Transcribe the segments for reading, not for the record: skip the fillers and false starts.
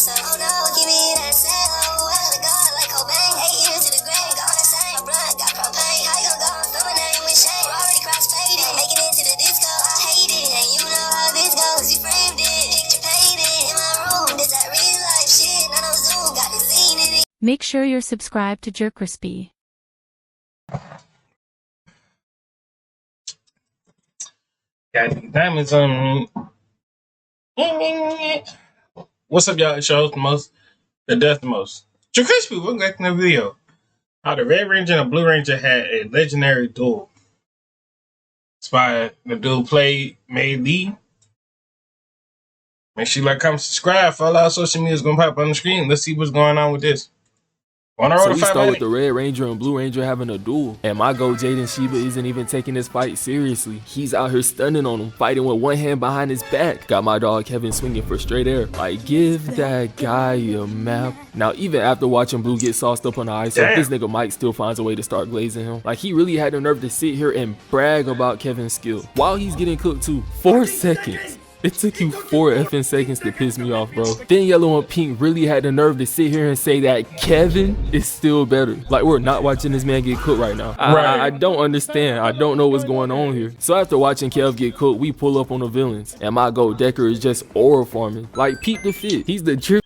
myself. Oh no, give me that cell. Oh, I gotta go like Cobain. 8 years to the grave, gone insane. My blood got propane. How you gon' go and throw my name with shame? Already cross-faded, making it to the disco. I hate it, and you know how this goes. You framed it, picture painted in my room. This that real life shit, none of Zoom, got the scene in it. Make sure you're subscribed to JerCrispy. Got diamonds on. What's up, y'all? It shows the most, the death the most. JerCrispy, welcome back to the video. How the Red Ranger and the Blue Ranger had a legendary duel. It's by the dude made Lee. Make sure you like, comment, subscribe. Follow our social media is gonna pop on the screen. Let's see what's going on with this. So we start with the Red Ranger and Blue Ranger having a duel. And my GOAT Jaden Sheba isn't even taking this fight seriously. He's out here stunning on him, fighting with one hand behind his back. Got my dog Kevin swinging for straight air. Like, give that guy a map. Now, even after watching Blue get sauced up on the ice, this nigga Mike still finds a way to start glazing him. Like, he really had the nerve to sit here and brag about Kevin's skill while he's getting cooked too. 4 seconds. It took you 4 effing seconds to piss me off, bro. Then Yellow and Pink really had the nerve to sit here and say that Kevin is still better. Like, we're not watching this man get cooked right now. I don't understand. I don't know what's going on here. So after watching Kev get cooked, we pull up on the villains. And my GOAT Decker is just aura farming. Like, Pete the Fit. He's the cheer.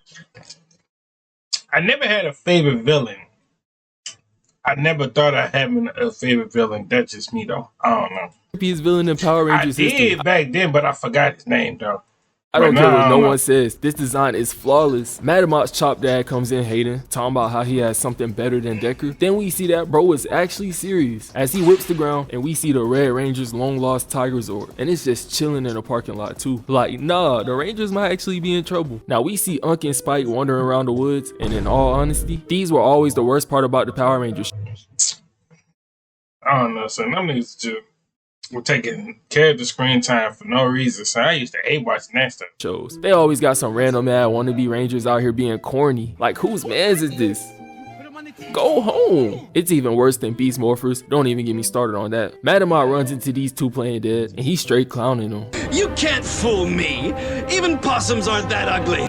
I never had a favorite villain. I never thought of having a favorite villain. That's just me, though. I don't know. His villain in Power Rangers history. I did back then, but I forgot his name, though. I don't care what no one says. This design is flawless. Madamot's Chop Dad comes in hating, talking about how he has something better than Decker. Then we see that bro is actually serious as he whips the ground, and we see the Red Ranger's long lost Tiger Zord, and it's just chilling in the parking lot too. Like, nah, the Rangers might actually be in trouble. Now we see Unk and Spike wandering around the woods, and in all honesty, these were always the worst part about the Power Rangers. I don't know, so them niggas just were taking character screen time for no reason. So I used to hate watching that stuff. Shows. They always got some random mad wannabe Rangers out here being corny. Like, whose mans is this? Go home. It's even worse than Beast Morphers. Don't even get me started on that. Madamot runs into these two playing dead, and he's straight clowning them. You can't fool me. Even possums aren't that ugly.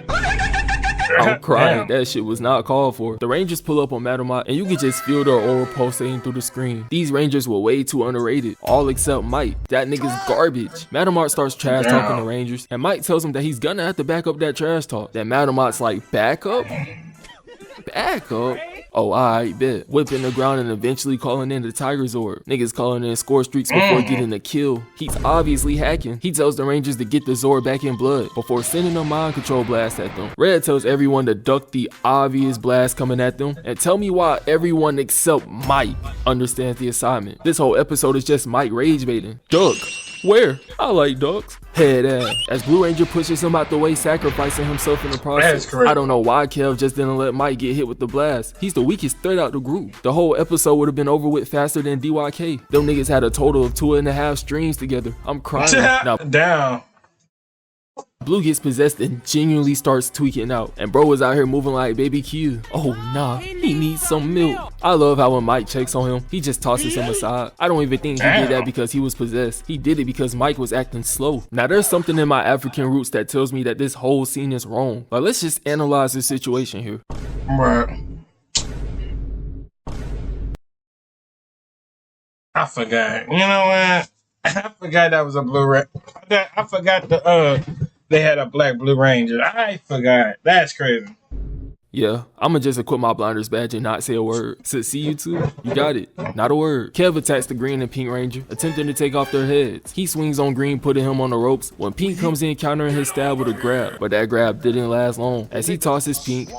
I'm crying. That shit was not called for. The Rangers pull up on Madamot, and you can just feel their aura pulsating through the screen. These Rangers were way too underrated, all except Mike. That nigga's garbage. Madamot starts trash talking the Rangers, and Mike tells him that he's gonna have to back up that trash talk. Then Madamot's like, back up? Back up? Oh, alright, bet. Whipping the ground and eventually calling in the Tiger Zord. Niggas calling in score streaks before getting a kill. He's obviously hacking. He tells the Rangers to get the Zord back in blood before sending a mind control blast at them. Red tells everyone to duck the obvious blast coming at them, and tell me why everyone except Mike understands the assignment. This whole episode is just Mike rage baiting. Duck. Where? I like ducks. Head ass. As Blue Ranger pushes him out the way, sacrificing himself in the process. I don't know why Kev just didn't let Mike get hit with the blast. He's the weakest threat out the group. The whole episode would have been over with faster than DYK. Them niggas had a total of 2.5 streams together. I'm crying. Now, down. Blue gets possessed and genuinely starts tweaking out, and bro is out here moving like baby Q. Oh nah, he needs some milk. I love how when Mike checks on him, he just tosses him aside. I don't even think he did that because he was possessed. He did it because Mike was acting slow. Now there's something in my African roots that tells me that this whole scene is wrong. But let's just analyze this situation here. Right. I forgot. You know what? I forgot that was a Blue Ranger. I forgot they had a black Blue Ranger. I forgot. That's crazy. Yeah, I'ma just equip my blinders badge and not say a word. So see you two? You got it. Not a word. Kev attacks the Green and Pink Ranger, attempting to take off their heads. He swings on Green, putting him on the ropes, when Pink comes in countering his stab with a grab. But that grab didn't last long, as he tosses Pink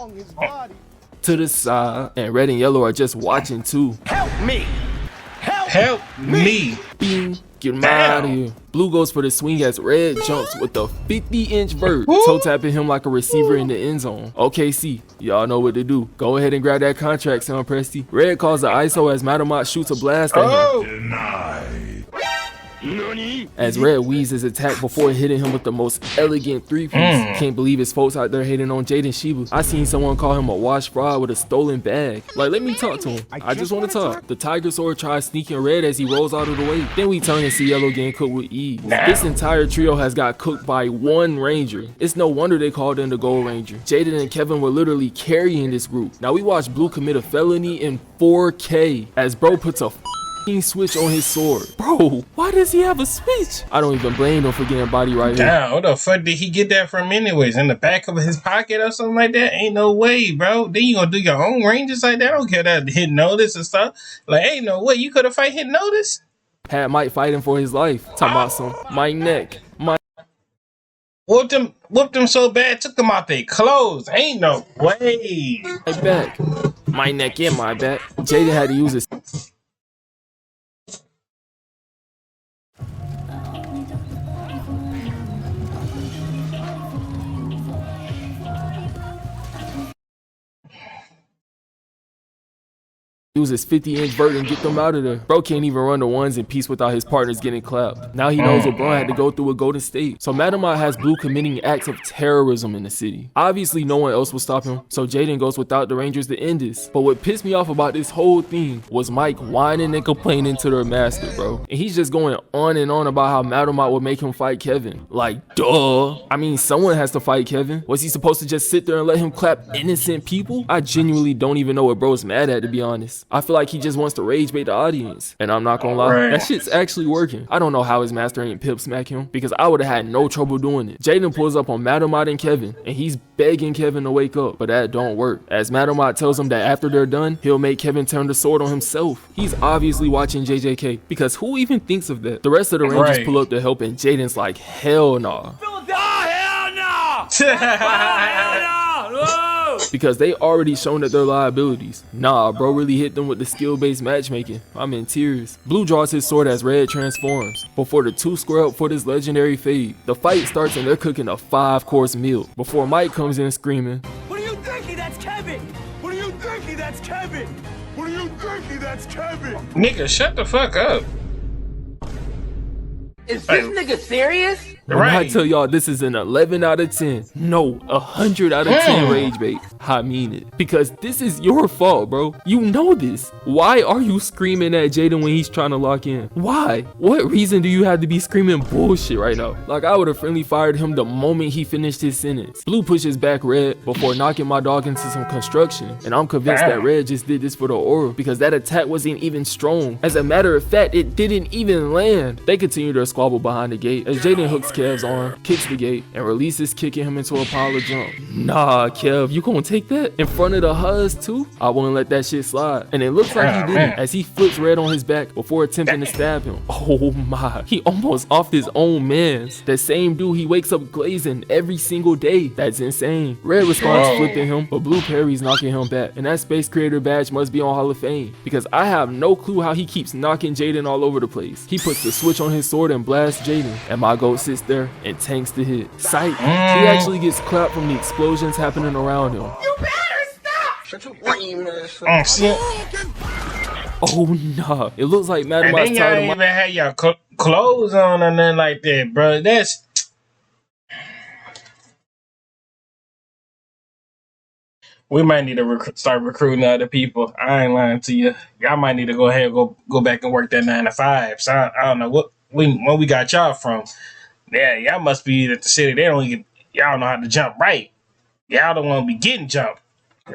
to the side, and Red and Yellow are just watching too. Help me! Help me! Bing. Get him out of here. Blue goes for the swing as Red jumps with a 50-inch vert, toe tapping him like a receiver in the end zone. OKC, y'all know what to do. Go ahead and grab that contract, Sam Presti. Red calls the ISO as Madamot shoots a blast at him. Denied. As Red weaves his attack before hitting him with the most elegant three-piece. Can't believe his folks out there hating on Jaden Shiba. I seen someone call him a wash fraud with a stolen bag. Like, let me talk to him. I just want to talk. The Tiger Sword tries sneaking Red as he rolls out of the way. Then we turn and see Yellow getting cooked with ease. This entire trio has got cooked by one Ranger. It's no wonder they called in the Gold Ranger. Jaden and Kevin were literally carrying this group. Now we watch Blue commit a felony in 4K as bro puts a switch on his sword. Bro, why does he have a switch? I don't even blame him for getting body right here. Damn, what the fuck did he get that from anyways? In the back of his pocket or something like that? Ain't no way, bro. Then you gonna do your own ranges like that? I don't care that hit notice and stuff. Like, ain't no way you could have fight hit notice. Had Mike fighting for his life. Talking about some Mike neck. Mike Whooped them so bad, took them out their clothes. Ain't no way. back. My neck in my back. Jaden had to use his use his 50-inch vert and get them out of there. Bro can't even run the ones in peace without his partners getting clapped. Now he knows LeBron had to go through a Golden State. So Madamar has Blue committing acts of terrorism in the city. Obviously no one else will stop him, so Jaden goes without the Rangers to end this. But what pissed me off about this whole thing was Mike whining and complaining to their master, bro. And he's just going on and on about how Madamar would make him fight Kevin. Like, duh. I mean, someone has to fight Kevin. Was he supposed to just sit there and let him clap innocent people? I genuinely don't even know what bro's mad at, to be honest. I feel like he just wants to rage bait the audience. And I'm not gonna lie, that shit's actually working. I don't know how his master ain't pip smack him, because I would have had no trouble doing it. Jaden pulls up on Madamot and Kevin, and he's begging Kevin to wake up, but that don't work. As Madamot tells him that after they're done, he'll make Kevin turn the sword on himself. He's obviously watching JJK, because who even thinks of that? The rest of the Rangers pull up to help, and Jaden's like, hell nah. Because they already shown that they're liabilities. Nah, bro really hit them with the skill-based matchmaking. I'm in tears. Blue draws his sword as Red transforms. Before the two square up for this legendary fade, the fight starts and they're cooking a 5-course meal. Before Mike comes in screaming, "What are you thinking? That's Kevin! What are you thinking? That's Kevin! What are you thinking? That's Kevin!" Nigga, shut the fuck up. Is this nigga serious? When I tell y'all this is an 11 out of 10, no, 100 out of 10 rage bait, I mean it. Because this is your fault, bro. You know this. Why are you screaming at Jaden when he's trying to lock in? Why? What reason do you have to be screaming bullshit right now? Like, I would have friendly fired him the moment he finished his sentence. Blue pushes back Red before knocking my dog into some construction. And I'm convinced that Red just did this for the aura, because that attack wasn't even strong. As a matter of fact, it didn't even land. They continue their squabble behind the gate as Jaden hooks Kev's arm, kicks the gate, and releases, kicking him into a pile of junk. Nah, Kev, you gonna take that? In front of the Huz too? I wouldn't let that shit slide. And it looks like he didn't, as he flips Red on his back before attempting to stab him. Oh my, he almost offed his own mans. That same dude he wakes up glazing every single day. That's insane. Red responds flipping him, but Blue parries knocking him back. And that Space Creator badge must be on Hall of Fame, because I have no clue how he keeps knocking Jaden all over the place. He puts the switch on his sword and blasts Jaden, and my goat sits there and tanks the hit. Sight, he actually gets clapped from the explosions happening around him. You better stop! Shut your lame ass up. Oh nah, it looks like Madam And then y'all ain't even had y'all clothes on or nothing like that, bro. That's... We might need to start recruiting other people. I ain't lying to you. Y'all might need to go ahead and go back and work that 9 to 5. So I don't know where we got y'all from. Yeah, y'all must be at the city. Y'all know how to jump right. Y'all don't want to be getting jumped.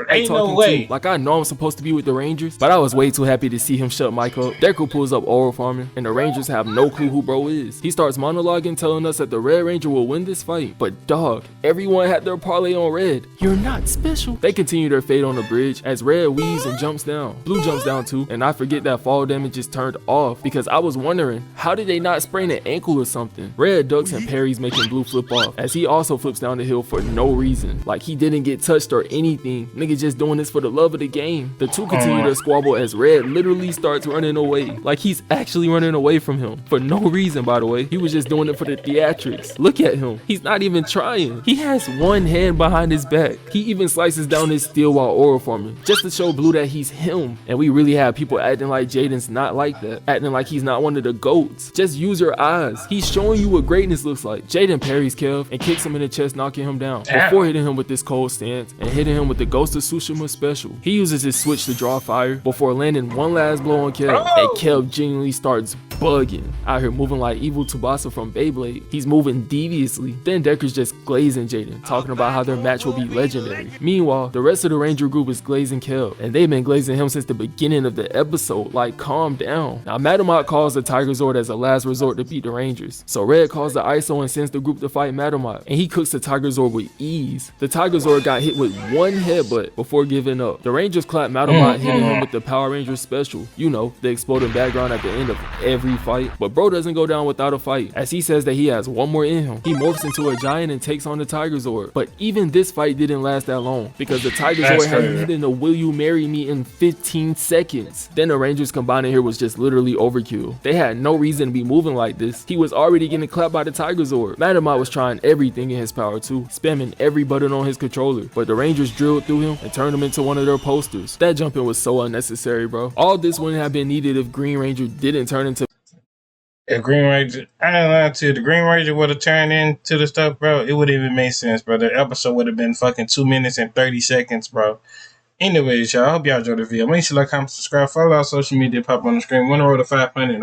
Ain't no way. Like, I know I'm supposed to be with the Rangers, but I was way too happy to see him shut Mike up. Deku pulls up oral farming, and the Rangers have no clue who bro is. He starts monologuing, telling us that the Red Ranger will win this fight. But dog, everyone had their parlay on Red. You're not special. They continue their fate on the bridge as Red weaves and jumps down. Blue jumps down too, and I forget that fall damage is turned off, because I was wondering, how did they not sprain an ankle or something? Red ducks and parries, making Blue flip off, as he also flips down the hill for no reason. Like, he didn't get touched or anything. Nigga just doing this for the love of the game. The two continue to squabble as Red literally starts running away. Like he's actually running away from him. For no reason, by the way. He was just doing it for the theatrics. Look at him. He's not even trying. He has one hand behind his back. He even slices down his steel while oral forming. Just to show Blue that he's him. And we really have people acting like Jaden's not like that. Acting like he's not one of the GOATs. Just use your eyes. He's showing you what greatness looks like. Jaden parries Kev and kicks him in the chest, knocking him down. Before hitting him with this cold stance and hitting him with the Ghost of Tsushima special. He uses his switch to draw fire before landing one last blow on Kev. And Kev genuinely starts bugging. Out here moving like evil Tsubasa from Beyblade. He's moving deviously. Then Decker's just glazing Jaden, talking about how their match will be legendary. Meanwhile, the rest of the Ranger group is glazing Kev, and they've been glazing him since the beginning of the episode. Like, calm down. Now, Madomot calls the Tiger Zord as a last resort to beat the Rangers. So Red calls the ISO and sends the group to fight Madomot, and he cooks the Tiger Zord with ease. The Tiger Zord got hit with one headbutt before giving up. The Rangers clap Madomot, hitting him with the Power Rangers special. You know, the exploding background at the end of every fight. But bro doesn't go down without a fight, as he says that he has one more in him. He morphs into a giant and takes on the Tiger Zord. But even this fight didn't last that long, because the Tiger Zord had hit in the Will You Marry Me in 15 seconds. Then the Rangers combining here was just literally overkill. They had no reason to be moving like this. He was already getting clapped by the Tiger Zord. Madomot was trying everything in his power too, spamming every button on his controller, but the Rangers drilled through him and turned him into one of their posters. That jumping was so unnecessary, bro. All this wouldn't have been needed if Green Ranger didn't turn into... If Green Ranger, I ain't lying to you, the Green Ranger would have turned into the stuff, bro, it would have even made sense, bro. The episode would have been fucking 2 minutes and 30 seconds, bro. Anyways, y'all, I hope y'all enjoyed the video. Make sure you like, comment, subscribe, follow our social media, pop on the screen. When I roll to 500, I'm